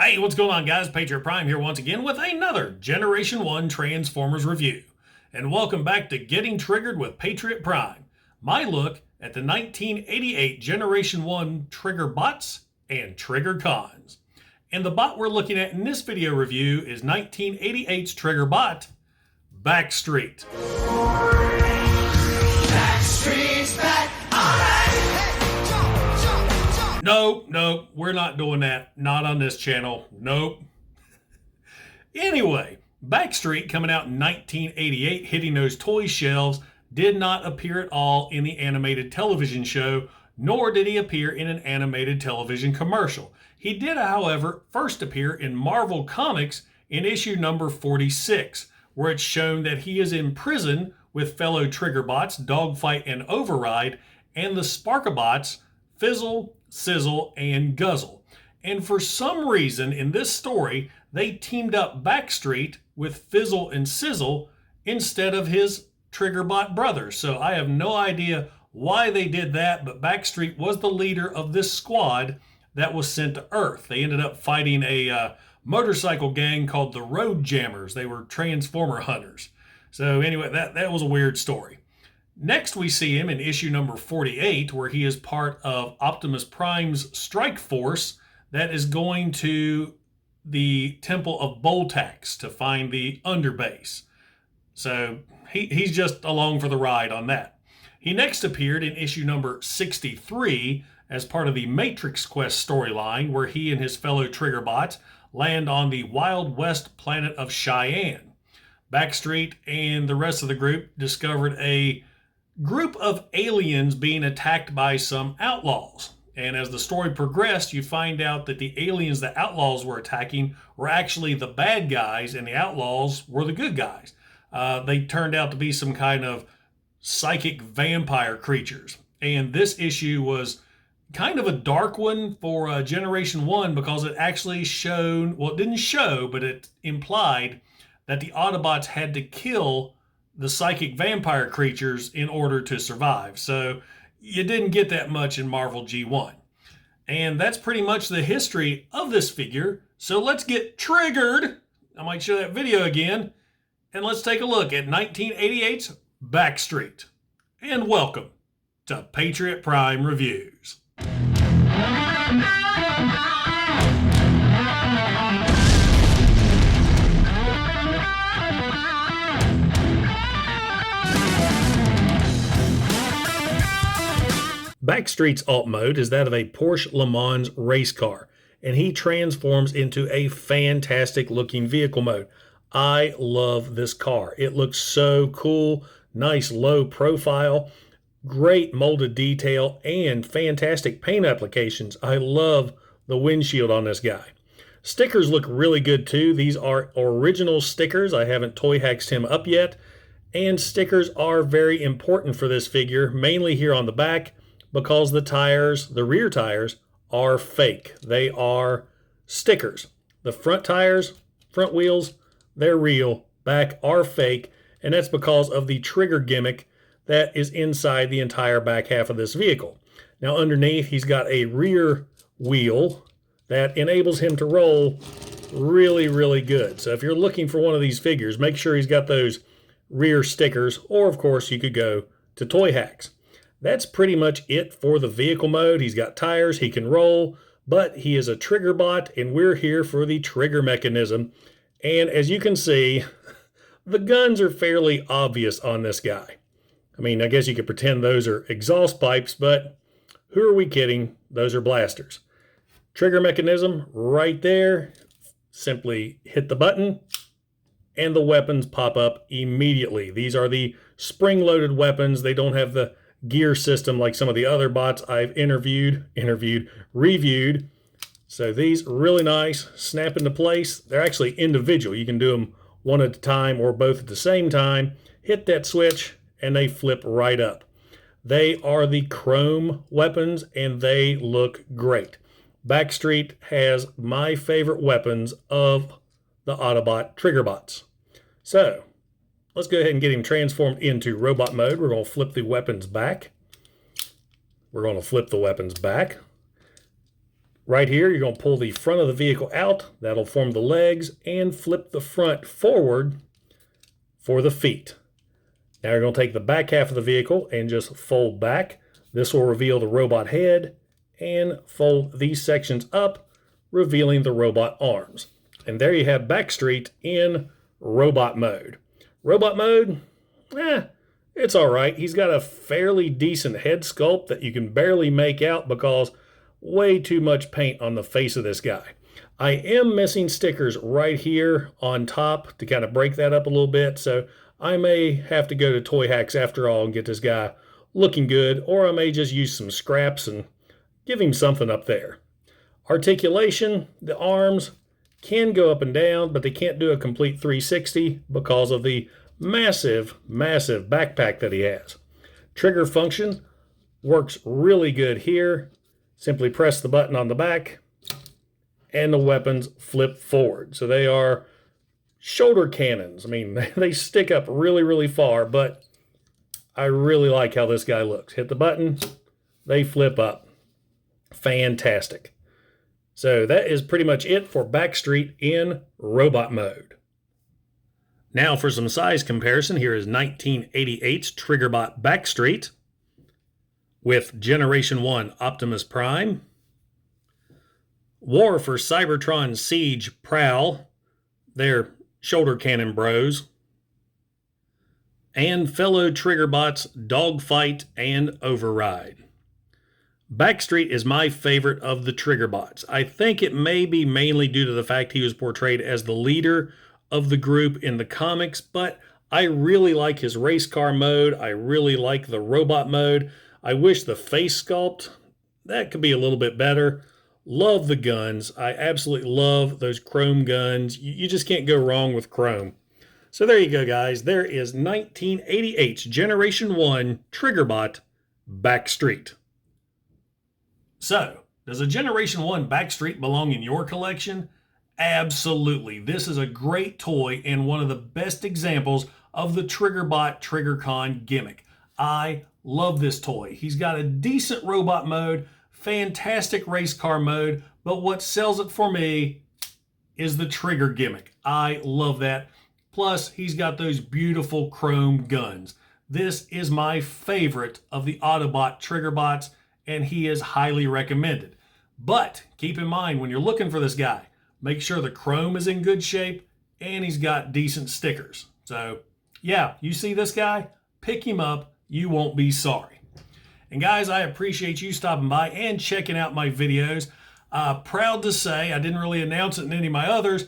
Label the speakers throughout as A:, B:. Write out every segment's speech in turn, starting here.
A: Hey, what's going on, guys? Patriot Prime here once again with another Generation 1 Transformers review. And welcome back to Getting Triggered with Patriot Prime, my look at the 1988 Generation 1 Triggerbots and Triggercons. And the bot we're looking at in this video review is 1988's Triggerbot, Backstreet.
B: Backstreet's back, alright! Hey, jump!
A: Nope, we're not doing that. Not on this channel. Nope. Anyway, Backstreet, coming out in 1988, hitting those toy shelves, did not appear at all in the animated television show, nor did he appear in an animated television commercial. He did, however, first appear in Marvel Comics in issue number 46, where it's shown that he is in prison with fellow Triggerbots, Dogfight and Override, and the Sparkabots, Fizzle, Sizzle, and Guzzle. And for some reason in this story, they teamed up Backstreet with Fizzle and Sizzle instead of his Triggerbot brothers. So I have no idea why they did that, but Backstreet was the leader of this squad that was sent to Earth. They ended up fighting a motorcycle gang called the Road Jammers. They were Transformer hunters. So anyway, that was a weird story. Next, we see him in issue number 48, where he is part of Optimus Prime's strike force that is going to the Temple of Boltax to find the underbase. So he's just along for the ride on that. He next appeared in issue number 63 as part of the Matrix Quest storyline, where he and his fellow Triggerbots land on the Wild West planet of Cheyenne. Backstreet and the rest of the group discovered a group of aliens being attacked by some outlaws. And as the story progressed, you find out that the aliens the outlaws were attacking were actually the bad guys and the outlaws were the good guys. They turned out to be some kind of psychic vampire creatures. And this issue was kind of a dark one for Generation 1 because it actually showed, well, it didn't show, but it implied that the Autobots had to kill the psychic vampire creatures in order to survive. So you didn't get that much in Marvel G1. And that's pretty much the history of this figure. So let's get triggered. I might show that video again. And let's take a look at 1988's Backstreet. And welcome to Patriot Prime Reviews. Backstreet's alt mode is that of a Porsche Le Mans race car, and he transforms into a fantastic looking vehicle mode. I love this car. It looks so cool, nice low profile, great molded detail, and fantastic paint applications. I love the windshield on this guy. Stickers look really good too. These are original stickers. I haven't toy hacked him up yet, and stickers are very important for this figure, mainly here on the back, because the tires, the rear tires, are fake. They are stickers. The front tires, front wheels, they're real. Back are fake, and that's because of the trigger gimmick that is inside the entire back half of this vehicle. Now underneath, he's got a rear wheel that enables him to roll really, really good. So if you're looking for one of these figures, make sure he's got those rear stickers, or of course you could go to Toy Hacks. That's pretty much it for the vehicle mode. He's got tires, he can roll, but he is a Triggerbot, and we're here for the trigger mechanism. And as you can see, the guns are fairly obvious on this guy. I mean, I guess you could pretend those are exhaust pipes, but who are we kidding? Those are blasters. Trigger mechanism right there. Simply hit the button, and the weapons pop up immediately. These are the spring-loaded weapons. They don't have the gear system like some of the other bots I've reviewed. So these are really nice, snap into place. They're actually individual. You can do them one at a time or both at the same time. Hit that switch and they flip right up. They are the chrome weapons and they look great. Backstreet has my favorite weapons of the Autobot Triggerbots. So let's go ahead and get him transformed into robot mode. We're going to flip the weapons back. Right here, you're going to pull the front of the vehicle out. That'll form the legs and flip the front forward for the feet. Now you're going to take the back half of the vehicle and just fold back. This will reveal the robot head and fold these sections up, revealing the robot arms. And there you have Backstreet in robot mode. Robot mode, it's all right. He's got a fairly decent head sculpt that you can barely make out because way too much paint on the face of this guy. I am missing stickers right here on top to kind of break that up a little bit, so I may have to go to Toy Hacks after all and get this guy looking good, or I may just use some scraps and give him something up there. Articulation, the arms can go up and down, but they can't do a complete 360 because of the massive, massive backpack that he has. Trigger function works really good here. Simply press the button on the back and the weapons flip forward. So they are shoulder cannons. I mean, they stick up really, really far, but I really like how this guy looks. Hit the button, they flip up. Fantastic. So that is pretty much it for Backstreet in robot mode. Now for some size comparison, here is 1988's Triggerbot Backstreet with Generation 1 Optimus Prime, War for Cybertron Siege Prowl, they're shoulder cannon bros, and fellow Triggerbots Dogfight and Override. Backstreet is my favorite of the Triggerbots. I think it may be mainly due to the fact he was portrayed as the leader of the group in the comics, but I really like his race car mode. I really like the robot mode. I wish the face sculpt, that could be a little bit better. Love the guns. I absolutely love those chrome guns. You just can't go wrong with chrome. So there you go, guys. There is 1988's Generation 1 Triggerbot Backstreet. So, does a Generation 1 Backstreet belong in your collection? Absolutely. This is a great toy and one of the best examples of the Triggerbot Triggercon gimmick. I love this toy. He's got a decent robot mode, fantastic race car mode, but what sells it for me is the trigger gimmick. I love that. Plus, he's got those beautiful chrome guns. This is my favorite of the Autobot Triggerbots, and he is highly recommended. But keep in mind, when you're looking for this guy, make sure the chrome is in good shape and he's got decent stickers. So yeah, you see this guy, pick him up. You won't be sorry. And guys, I appreciate you stopping by and checking out my videos. Proud to say, I didn't really announce it in any of my others,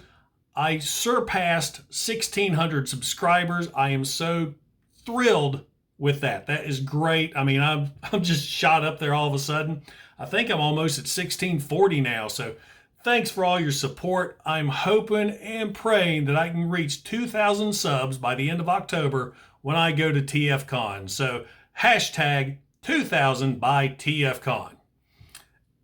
A: I surpassed 1,600 subscribers. I am so thrilled with that. That is great. I mean, I'm just shot up there all of a sudden. I think I'm almost at 1,640 now. So thanks for all your support. I'm hoping and praying that I can reach 2,000 subs by the end of October when I go to TFCon. So hashtag 2000 by TFCon.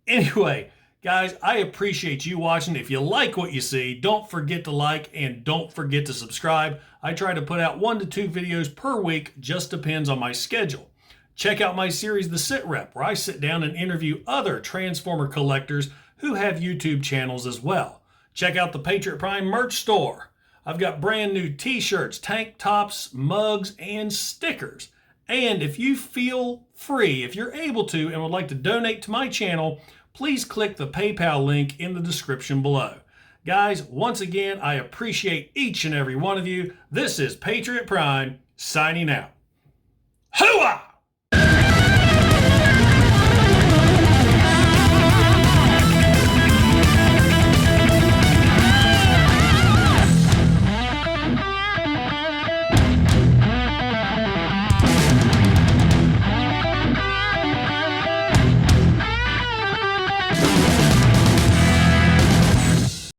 A: Anyway, guys, I appreciate you watching. If you like what you see, don't forget to like and don't forget to subscribe. I try to put out 1 to 2 videos per week, just depends on my schedule. Check out my series, The Sit Rep, where I sit down and interview other Transformer collectors who have YouTube channels as well. Check out the Patriot Prime merch store. I've got brand new t-shirts, tank tops, mugs, and stickers. And if you feel free, if you're able to and would like to donate to my channel, please click the PayPal link in the description below. Guys, once again, I appreciate each and every one of you. This is Patriot Prime, signing out.